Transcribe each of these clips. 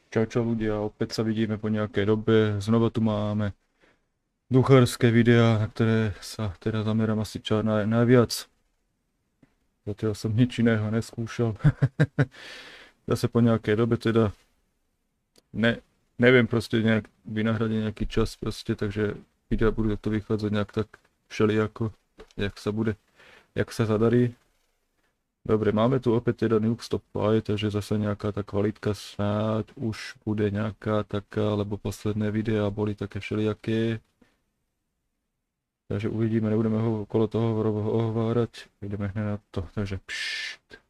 Čau ľudia, opäť sa vidíme po nejakej dobe. Znova tu máme Duchárske videá, na ktoré sa teda zamerám asi najviac. Zatiaľ som nič iného neskúšal. Zase po nejakej dobe teda neviem proste nejak vynahradiť nejaký čas proste, takže videá budú to vychádzať nejak tak všelijako, jak sa zadarí. Dobre, máme tu opäť teda Nuke stopaj, takže zase nejaká tá kvalitka snáď už bude nejaká taká, lebo posledné videá boli také všelijaké. Takže uvidíme, nebudeme ho okolo toho ohovárať, ideme hneď na to, takže pšt.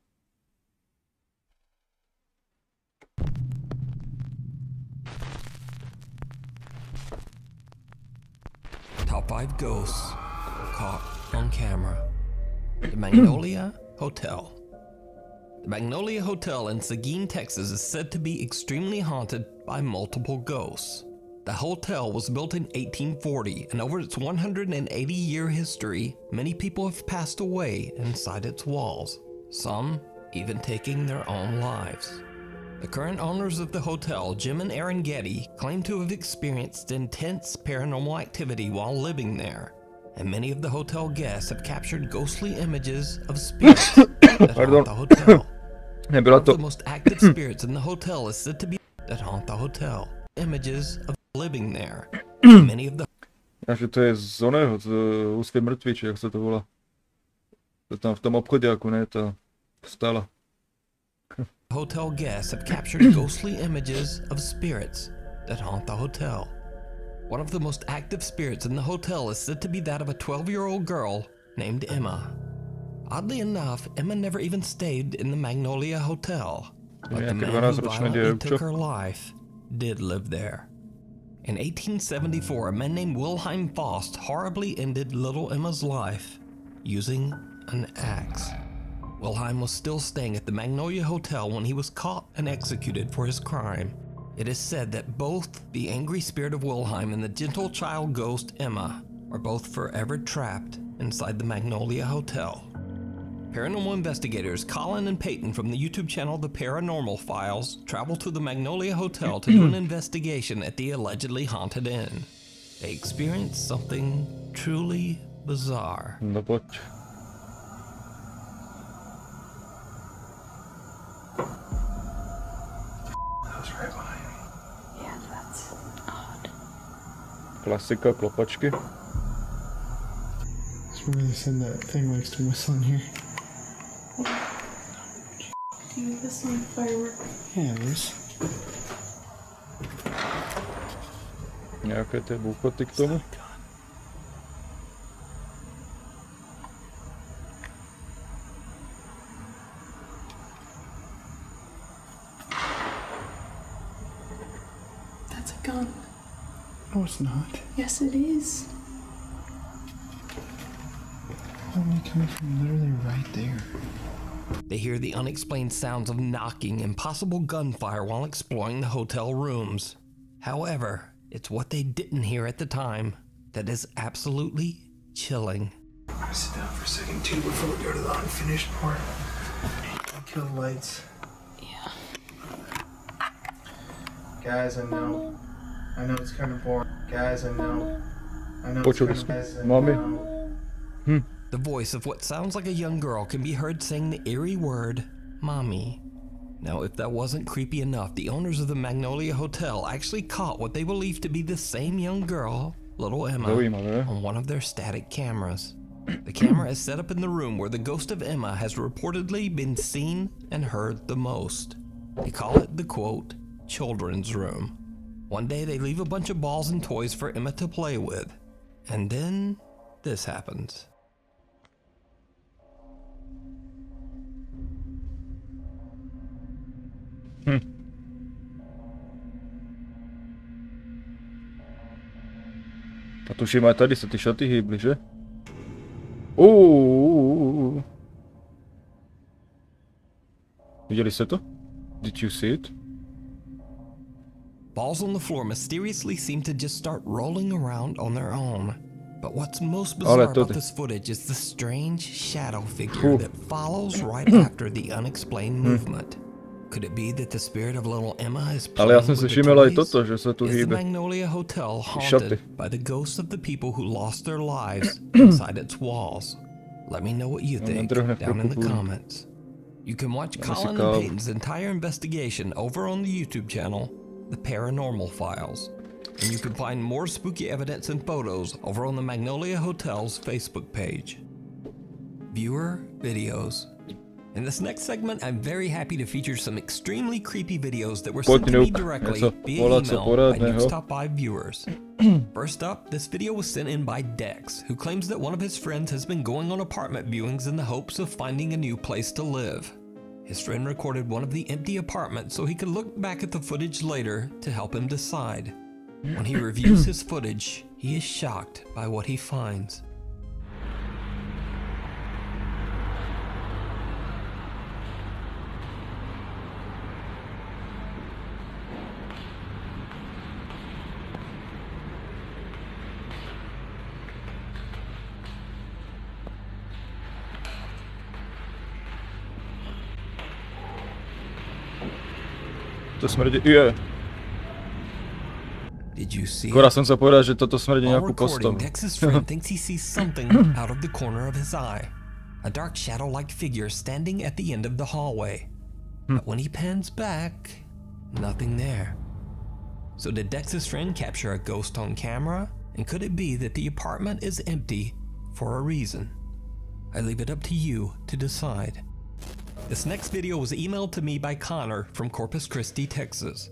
Top 5 ghosts caught on camera. The Magnolia Hotel. The Magnolia Hotel in Seguin, Texas is said to be extremely haunted by multiple ghosts. The hotel was built in 1840, and over its 180-year history, many people have passed away inside its walls, some even taking their own lives. The current owners of the hotel, Jim and Aaron Getty, claim to have experienced intense paranormal activity while living there, and many of the hotel guests have captured ghostly images of spirits that haunt the hotel. One of the most active spirits in the hotel is said to be that haunt the hotel. Images of living there. Many of the Takže to je z oného, z úspie mŕtvy, či jak sa to volá. To tam v tom obchodiaku, ne, tá stála. Hotel guests have captured ghostly images of spirits that haunt the hotel. One of the most active spirits in the hotel is said to be that of a 12-year-old girl named Emma. Oddly enough, Emma never even stayed in the Magnolia Hotel, but the man who violently took her life did live there. In 1874, a man named Wilhelm Faust horribly ended little Emma's life using an axe. Wilhelm was still staying at the Magnolia Hotel when he was caught and executed for his crime. It is said that both the angry spirit of Wilhelm and the gentle child ghost Emma are both forever trapped inside the Magnolia Hotel. Paranormal investigators Colin and Peyton from the YouTube channel The Paranormal Files travel to the Magnolia Hotel to do an investigation at the allegedly haunted inn. They experience something truly bizarre. No poď. Klasika, klopačky. It's really send that thing likes to whistle in here. Do you whistle on firework? Yeah, it is. Nejaké tie búchoty k tomu. That's a gun. No, it's not. Yes, it is. Only coming from literally right there. They hear the unexplained sounds of knocking and possible gunfire while exploring the hotel rooms. However, it's what they didn't hear at the time that is absolutely chilling. I'm gonna sit down for a second too before we go to the unfinished part. Kill the lights. Yeah. Guys, I know it's kind of boring. Guys, I know Počuli sme. Mami. The voice of what sounds like a young girl can be heard saying the eerie word, Mommy. Now, if that wasn't creepy enough, the owners of the Magnolia Hotel actually caught what they believe to be the same young girl, little Emma, Zaujímavé. on one of their static cameras. The camera is set up in the room where the ghost of Emma has reportedly been seen and heard the most. They call it the, quote, children's room. One day they leave a bunch of balls and toys for Emma to play with. And then this happens. A tuším, aj tady sa ty šaty hýbli, že? Videli ste to? Did you see it? Balls on the floor mysteriously seem to just start rolling around on their own. But what's most bizarre about this footage is the strange shadow figure that follows right after the unexplained movement. Could it be that the spirit of little Emma is Ale ja playing som si with the všimol aj toys? toto, že sa tu Is the hýbe. Magnolia Hotel Šaty. haunted by the ghosts of the people who lost their lives inside its walls? Let me know what you think down in the comments. You can watch Colin and Peyton's entire investigation over on the YouTube channel, The Paranormal Files. And you can find more spooky evidence and photos over on the Magnolia Hotel's Facebook page. Viewer videos. In this next segment, I'm very happy to feature some extremely creepy videos that were sent to me directly via email by Nuke's Top 5 viewers. First up, this video was sent in by Dex, who claims that one of his friends has been going on apartment viewings in the hopes of finding a new place to live. His friend recorded one of the empty apartments so he could look back at the footage later to help him decide. When he reviews his footage, he is shocked by what he finds. To smrdí, je. Skoro som sa povedal, že toto smrdí nejakú postavu. Dex's friend thinks he sees something out of the corner of his eye. A dark shadow-like figure standing at the end of the hallway. But when he pans back, nothing there. So did Dex's friend capture a ghost on camera? And could it be that the apartment is empty for a reason? I leave it up to you to decide. This next video was emailed to me by Connor from Corpus Christi, Texas.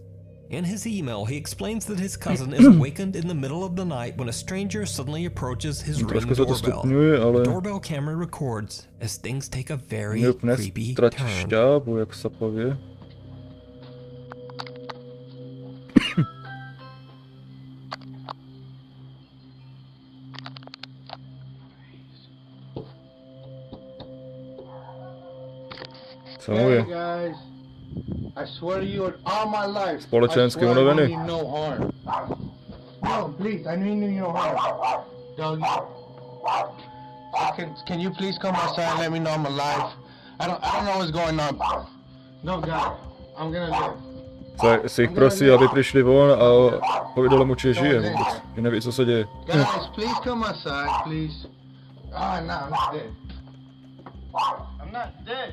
In his email, he explains that his cousin is awakened in the middle of the night when a stranger suddenly approaches his ring doorbell. The doorbell camera records as things take a very creepy turn. Šťávu, jak sa povie. Hey guys, I swear to you, all my life, Spoločenské unavený. No harm. No, please, I mean you no harm. Doggy, can you please come outside and let me know I'm alive? I don't know what's going on. No, God, I'm gonna live. Tak si ich prosí, aby prišli von a povedali mu, či žije vôbec. Že neví, co sa deje. Guys, please come outside, please. Ah, no, I'm not dead. I'm not dead.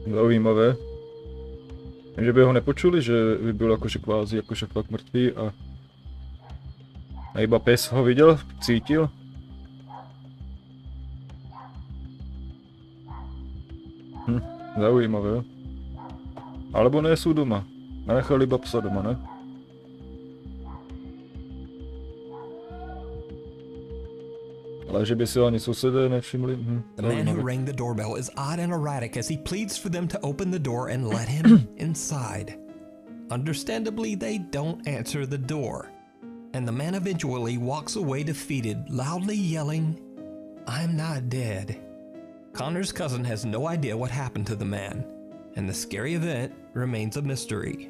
Zaujímavé. Že by ho nepočuli, že by byl akože kvázi, akože fakt mŕtvý a iba pes ho videl, cítil. Zaujímavé. Alebo nie sú doma. Nenechali iba psa doma, ne? Ale že by si ani susedé nevšimli. The man who rang the doorbell is odd and erratic as he pleads for them to open the door and let him inside. Understandably, they don't answer the door. And the man eventually walks away defeated, loudly yelling, "I'm not dead." Connor's cousin has no idea what happened to the man, and the scary event remains a mystery.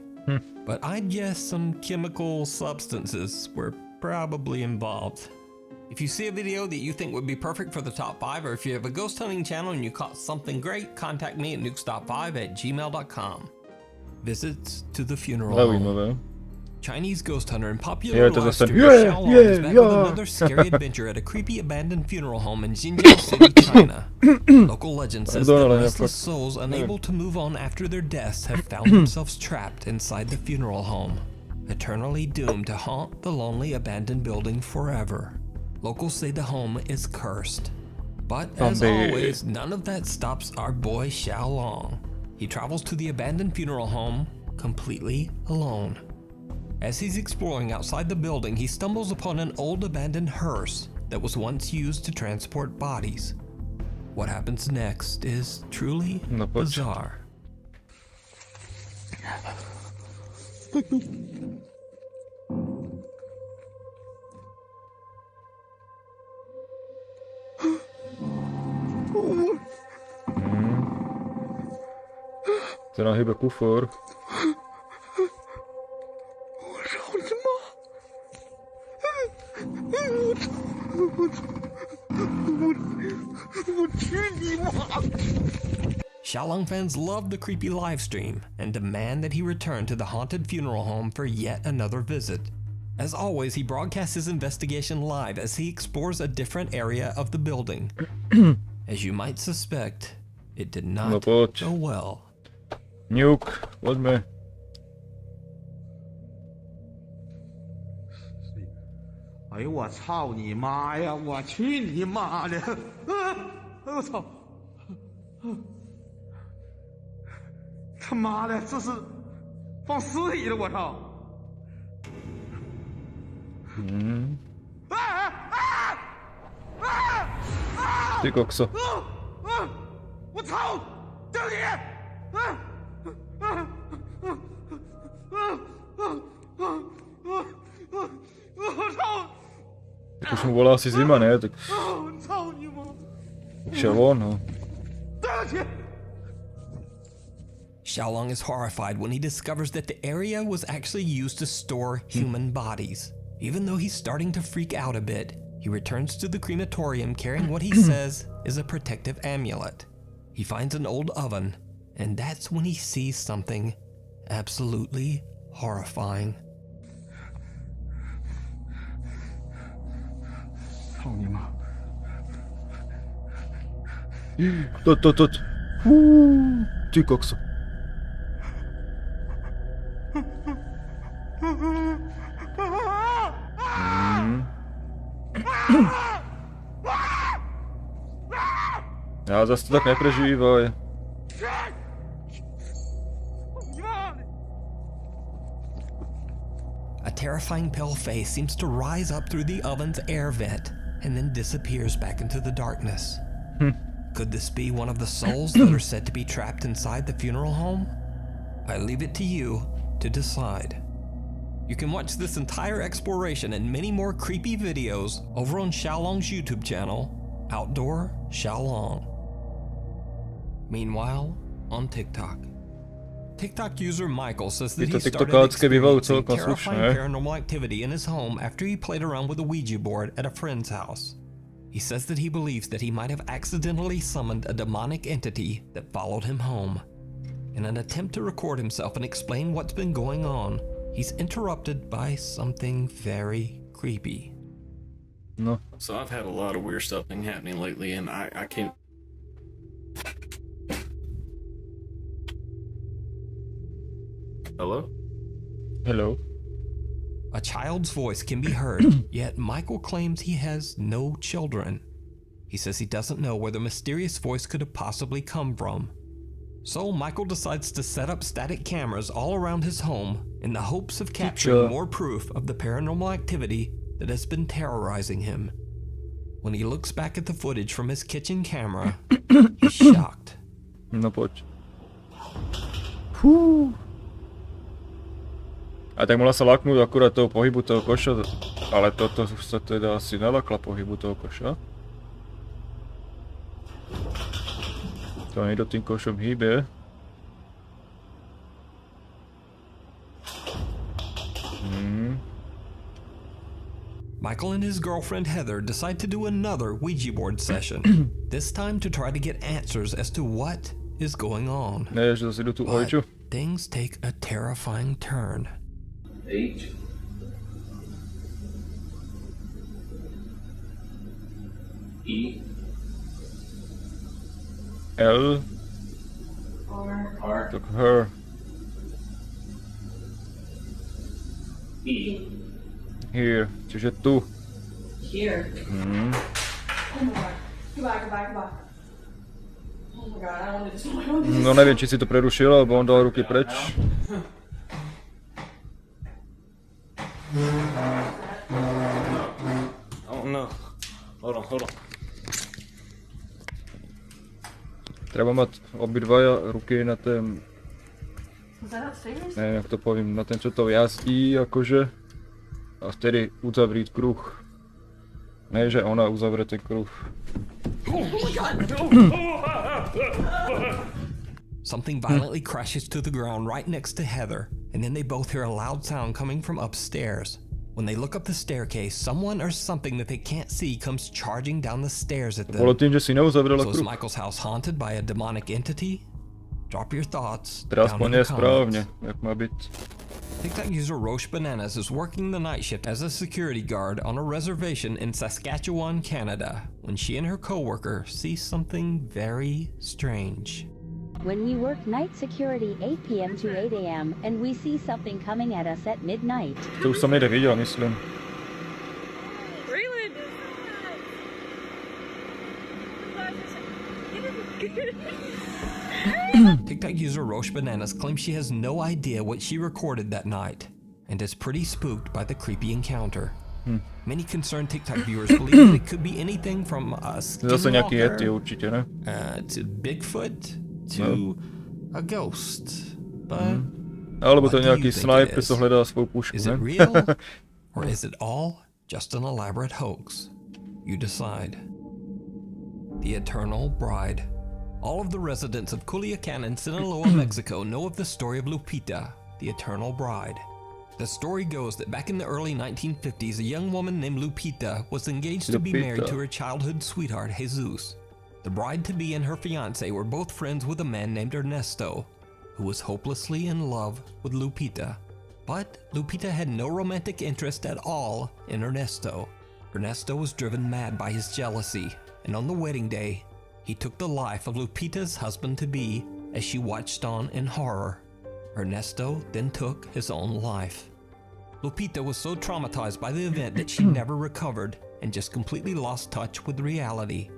But I'd guess some chemical substances were probably involved. If you see a video that you think would be perfect for the top 5, or if you have a ghost hunting channel and you caught something great, contact me at nukestop5@gmail.com. Visits to the funeral home. Chinese ghost hunter and popular live streamer Xiaolong is back with another scary adventure at a creepy abandoned funeral home in Xinjiang City, China. Local legend says that restless souls unable to move on after their deaths have found themselves trapped inside the funeral home, eternally doomed to haunt the lonely abandoned building forever. Locals say the home is cursed. But as always, none of that stops our boy Xiaolong. He travels to the abandoned funeral home completely alone. As he's exploring outside the building, he stumbles upon an old abandoned hearse that was once used to transport bodies. What happens next is truly bizarre. Se nám hýbe kufor. Xiaolong fans love the creepy livestream and demand that he return to the haunted funeral home for yet another visit. As always, he broadcasts his investigation live as he explores a different area of the building. As you might suspect, it did not go well. Nuke, poďme. Eh, 我操你妈呀！我去你妈的！我操！他妈的，这是放尸体了！我操！嗯。Ty kokso. 我操！这里！我操！ Tak už mu volá asi zima, ne? Tak... Šel on, no. Xiaolong is horrified when he discovers that the area was actually used to store human bodies. Even though he's starting to freak out a bit, he returns to the crematorium carrying what he says is a protective amulet. He finds an old oven, and that's when he sees something absolutely horrifying. 操你妈！ Tot. Ty kokso. Ja zase to tak neprežívaj. A terrifying pale face seems to rise up through the oven's air vent and then disappears back into the darkness. Could this be one of the souls that are said to be trapped inside the funeral home? I leave it to you to decide. You can watch this entire exploration and many more creepy videos over on Xiaolong's YouTube channel, Outdoor Xiaolong. Meanwhile, on TikTok. TikTok user Michael says that he started experiencing terrifying paranormal activity in his home after he played around with a Ouija board at a friend's house. He says that he believes that he might have accidentally summoned a demonic entity that followed him home. In an attempt to record himself and explain what's been going on, he's interrupted by something very creepy. No. So I've had a lot of weird stuff been happening lately, and I can't... Hello? Hello. A child's voice can be heard, yet Michael claims he has no children. He says he doesn't know where the mysterious voice could have possibly come from. So Michael decides to set up static cameras all around his home in the hopes of capturing more proof of the paranormal activity that has been terrorizing him. When he looks back at the footage from his kitchen camera, he's shocked. No poď. Fú. A tak mohla sa laknúť akurát toho pohybu toho koša, ale toto sa teda asi nelakla pohybu toho koša. To niekto tým košom hýbe. Michael and his girlfriend Heather decide to do another Ouija board session, this time to try to get answers as to what is going on. Ne, že zase idú tú ojču. Things take a terrifying turn. H E L R tak her E here, čiže tu. Here. Oh my god. Goodbye. Oh my god, I don't want to do this. Oh my god. No neviem, či si to prerušil, alebo on dal ruky preč. Oh no. Hold on. Treba mať obidvaja ruky na ten... Was that upstairs? Neviem, jak to poviem, na ten, čo to jazdí, akože. A vtedy uzavrieť kruh. Ne, že ona uzavre ten kruh. Oh my god! Something violently crashes to the ground right next to Heather, and then they both hear a loud sound coming from upstairs. When they look up the staircase, someone or something that they can't see comes charging down the stairs at them. Bolo tým, že si neuzavrela So is kruh. Michael's house haunted by a demonic entity? Drop your thoughts Teraz down po in nie the je správne, comments. jak má byť. TikTok user Roche Bananas is working the night shift as a security guard on a reservation in Saskatchewan, Canada, when she and her coworker see something very strange. When we work night security 8 p.m. to 8 a.m. and we see something coming at us at midnight. To už som niekde videl, myslím. TikTok user Roche Bananas claims she has no idea what she recorded that night and is pretty spooked by the creepy encounter. Many concerned TikTok viewers believe that it could be anything from a Zase nejaký Yeti skinwalker určite, ne? to Bigfoot to a ghost. But Alebo to what do nejaký you think sniper, it co is? hľadá svoju pušku, Is it ne? real or is it all just an elaborate hoax? You decide. The Eternal Bride. All of the residents of Culiacan in Sinaloa, Mexico know of the story of Lupita, the Eternal Bride. The story goes that back in the early 1950s, a young woman named Lupita was engaged to be married to her childhood sweetheart, Jesus. The bride-to-be and her fiancé were both friends with a man named Ernesto, who was hopelessly in love with Lupita. But Lupita had no romantic interest at all in Ernesto. Ernesto was driven mad by his jealousy, and on the wedding day, he took the life of Lupita's husband-to-be as she watched on in horror. Ernesto then took his own life. Lupita was so traumatized by the event that she never recovered and just completely lost touch with reality.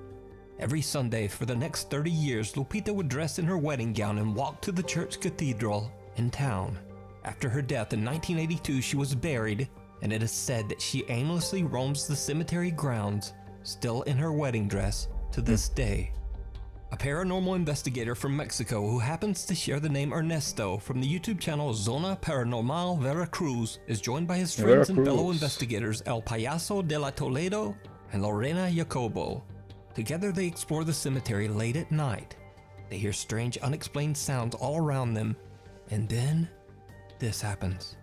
Every Sunday for the next 30 years, Lupita would dress in her wedding gown and walk to the church cathedral in town. After her death in 1982, she was buried, and it is said that she aimlessly roams the cemetery grounds, still in her wedding dress to this day. A paranormal investigator from Mexico who happens to share the name Ernesto from the YouTube channel Zona Paranormal Veracruz is joined by his friends and fellow investigators El Payaso de la Toledo and Lorena Jacobo. Together they explore the cemetery late at night. They hear strange unexplained sounds all around them, and then this happens.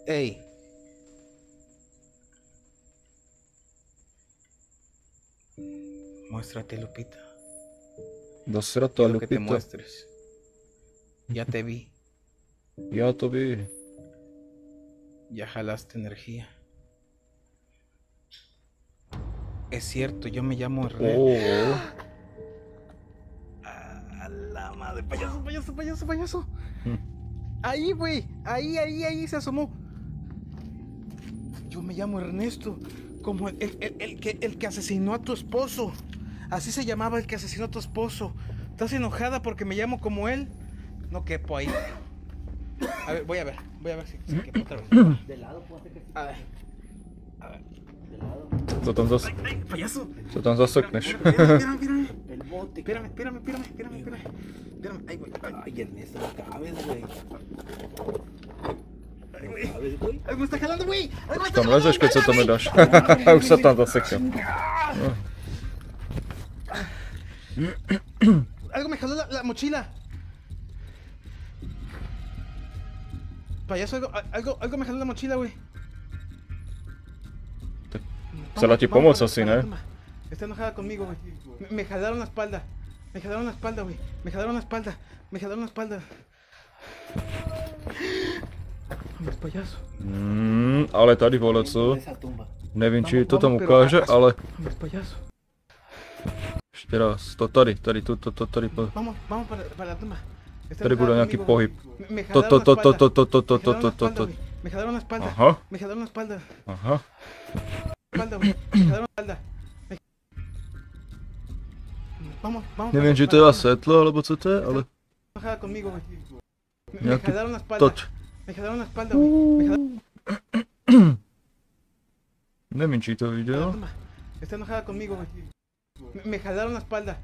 Hey. Muéstrate, Lupita. Dosrata, Quiero que te Lupita. muestres. Ya te vi. Ja to vi. Ya jalaste energía. Es cierto, yo me llamo René. Oh. A la madre, payaso. Ahí, güey. Ahí se asomó. Yo me llamo Ernesto. Como el que asesinó a tu esposo. Así se llamaba el que asesinó a tu esposo. ¿Estás enojada porque me llamo como él? No quepo ahí. A ver, voy a ver si quepo otra vez. De lado, puedo hacer que... A ver. De lado. Co tam zase? Ay, payaso. Co tam zasekneš? Espérame. El bote. Espérame. Ay, güey. Ay, Ernesto, no cabes, güey. Ay, me está jalando, güey. Tam lezeš, keď sa tam nedáš. Už sa tam zasekal. Algo me jaló la mochila. Payaso, algo me jaló la mochila, güey. Chcela ti pomôcť asi, ne? Está enojada conmigo, güey. Me jalaron la espalda. Güey. Me jalaron la espalda. Vamos, payaso. Ale tady vole, co? Nevím, či to tam ukáže, ale... Vamos, payaso. Ešte raz, to tady. Vamos para la tumba. Tady bude nejaký pohyb. Me To. Me jalaron la espalda. Aha. Me jalaron la espalda. Aha. Me jalaron la espalda. Vamos. Neviem, či to je svetlo, alebo co to je, ale... Enojada conmigo, güey. Me Nejaký jalaron la espalda. toč. Me jalaron la espalda, güey. Neviem, či to videl. Está enojada conmigo, güey. Me jalaron la espalda.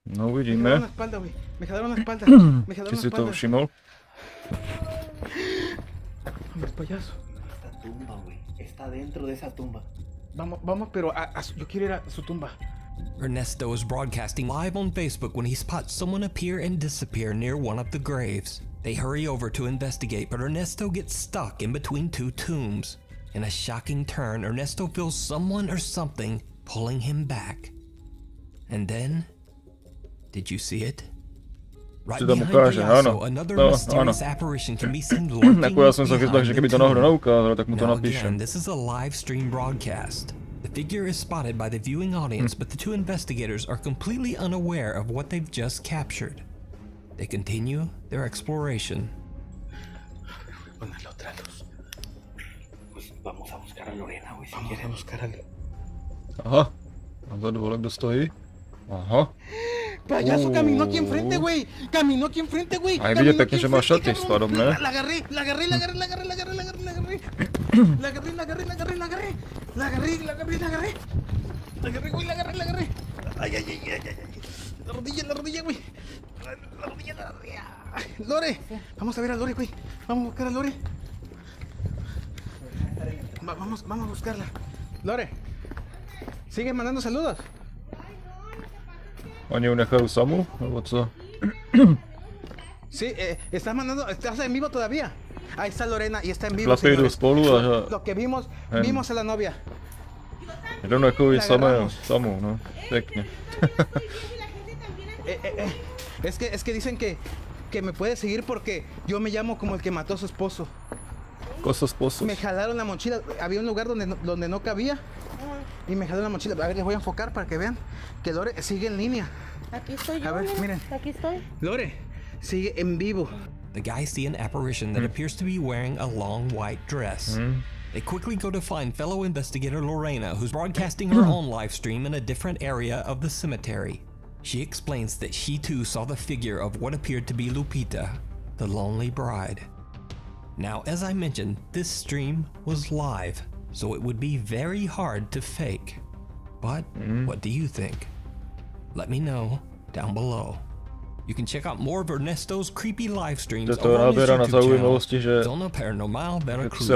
No, Me jalaron uvidíme. la espalda, güey. Me jalaron la espalda. Či si to všimol. Vamos, payaso. Esta tumba, güey. Está dentro de esa tumba. Vamos, pero yo quiero ir a su tumba. Ernesto is broadcasting live on Facebook when he spots someone appear and disappear near one of the graves. They hurry over to investigate, but Ernesto gets stuck in between two tombs. In a shocking turn, Ernesto feels someone or something pulling him back. And then, did you see it? Right behind Payaso, another mysterious apparition can be seen lurking behind the tomb. Now again, this is a live stream broadcast. The figure is spotted by the viewing audience, but the two investigators are completely unaware of what they've just captured. They continue their exploration. Vamos a buscar a Lorena, güey, si quieres. Vamos a buscar a Lorena. Aha. A vzadu volek, kdo stojí? Aha. Payaso caminó aquí enfrente, güey. Caminó aquí enfrente, güey. Ahí vidět pěkně, že má šaty s pádom, ne? La agarré. Ay. La rodilla, güey. La rodilla. Lore. Vamos a ver a Lore, güey. Vamos a buscar a Lore. Vamos a buscarla. Lore. Sigue mandando saludos. Oni ju nechajú samu, nebo co? Sí, estás en vivo todavía. Ahí está Lorena y está en vivo. Chlapi idú spolu a že... Lo que vimos a la novia. Jednou nechajú samu, no. Pekne. Es que dicen que me puede seguir porque yo me llamo como el que mató a su esposo. Cosa esposos. Me jalaron la mochila. Había un lugar donde no cabía. Y me jalaron la mochila. A ver, les voy a enfocar para que vean que Lore sigue en línea. Aquí estoy yo. A ver, miren. Aquí estoy. Lore sigue en vivo. The guys see an apparition that appears to be wearing a long white dress. They quickly go to find fellow investigator Lorena, who's broadcasting her own live stream in a different area of the cemetery. She explains that she too saw the figure of what appeared to be Lupita, the lonely bride. Now, as I mentioned, this stream was live, so it would be very hard to fake. But what do you think? Let me know down below. You can check out more of Ernesto's creepy live streams over on his YouTube channel, Zona Paranormal Veracruz.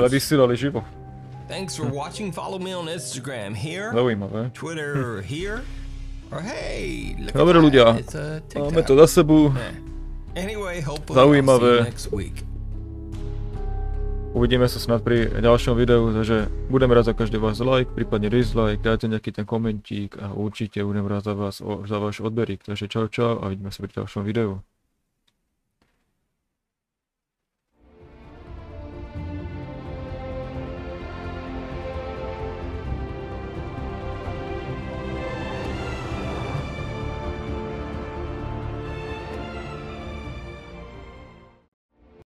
Thanks for watching. Follow me on Instagram here, Zaujímavé. Twitter here, or hey, look Dobre at ľudia, that, it's a máme TikTok. to za sebou. Anyway, hopefully I'll see Zaujímavé. you next week. Uvidíme sa snad pri ďalšom videu, takže budem rád za každý váš like, prípadne dislike, dajte nejaký ten komentík a určite budem rád za váš odberík. Takže čau a vidíme sa pri ďalšom videu.